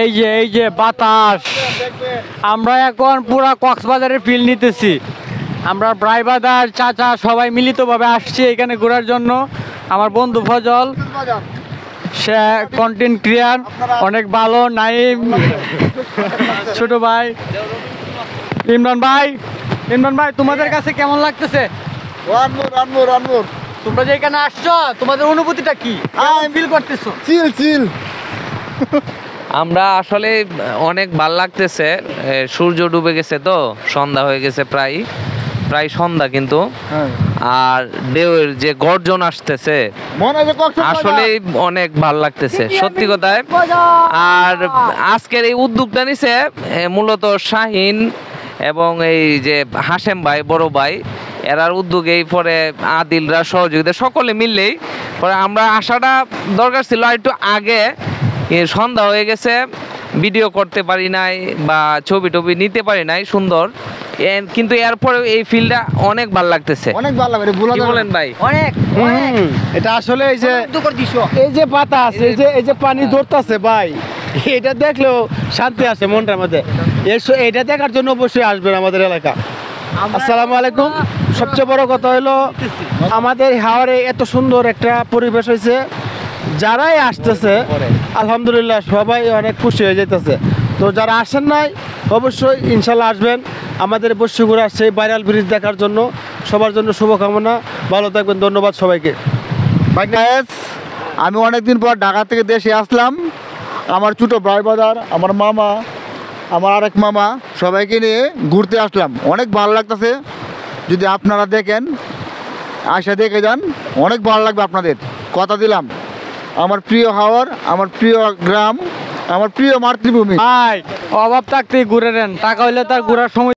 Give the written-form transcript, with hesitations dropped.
এই যে বাতাস, আমরা এখন পুরা কক্সবাজারের ফিল নিতেছি। আমরা ড্রাইভার চাচা সবাই মিলিতভাবে আসছি এখানে ঘোরার জন্য। আমার বন্ধু ফজল, সে কন্টেন্ট ক্রিয়েটর, অনেক ভালো। নাইম, ছোট ভাই ইমরান ভাই তোমাদের কাছে কেমন লাগতেছে? তোমরা যে এখানে আসছো, তোমাদের অনুভূতিটা কি, ফিল করতেছো? চিল আমরা আসলে অনেক ভাল লাগতেছে। সূর্য ডুবে গেছে, তো সন্ধ্যা হয়ে গেছে, প্রায় সন্ধ্যা কিন্তু। আর ঢেউয়ের যে গর্জন আসতেছে আসলে অনেক ভাল লাগতেছে সত্যি কথায়। আর আজকের এই উদ্যোগটা নিছে মূলত শাহিন এবং এই যে হাশেম ভাই, বড় ভাই, এরার উদ্যোগেই পরে আদিলরা সহযোগিতা সকলে মিললেই পরে আমরা আসাটা দরকার ছিল আর একটু আগে। সন্ধ্যা হয়ে গেছে, ভিডিও করতে পারি নাই বা ছবি টবি নিতে পারি নাই সুন্দর, কিন্তু এরপরে এই ফিলটা অনেক ভালো লাগতেছে। অনেক ভালো লাগে, কি বলেন ভাই? অনেক এটা আসলে এই যে বাতাস, এই যে পানি ধরতেছে ভাই, এটা দেখলেও শান্তি আসে মনটার মধ্যে। এটা দেখার জন্য অবশ্যই আসবেন আমাদের এলাকা। আসসালামু আলাইকুম। সবচেয়ে বড় কথা হলো আমাদের হাওড়ে এত সুন্দর একটা পরিবেশ হয়েছে, যারাই আসতেছে আলহামদুলিল্লাহ সবাই অনেক খুশি হয়ে যাইতেছে। তো যারা আসেন নাই অবশ্যই ইনশাল্লাহ আসবেন আমাদের বস্যিগুড়া সেই ভাইরাল ব্রিজ দেখার জন্য। সবার জন্য শুভকামনা, ভালো থাকবেন, ধন্যবাদ সবাইকে। আমি অনেকদিন পর ঢাকা থেকে দেশে আসলাম। আমার ছোটো ভাই বাদার, আমার মামা, আমার আরেক মামা, সবাইকে নিয়ে ঘুরতে আসলাম। অনেক ভালো লাগতেছে, যদি আপনারা দেখেন, আসা দেখে যান, অনেক ভালো লাগবে আপনাদের, কথা দিলাম। আমার প্রিয় হাওড়, আমার প্রিয় গ্রাম, আমার প্রিয় মাতৃভূমি। অভাব থাকতেই ঘুরে নেন, টাকা হইলে তার ঘোরার সময়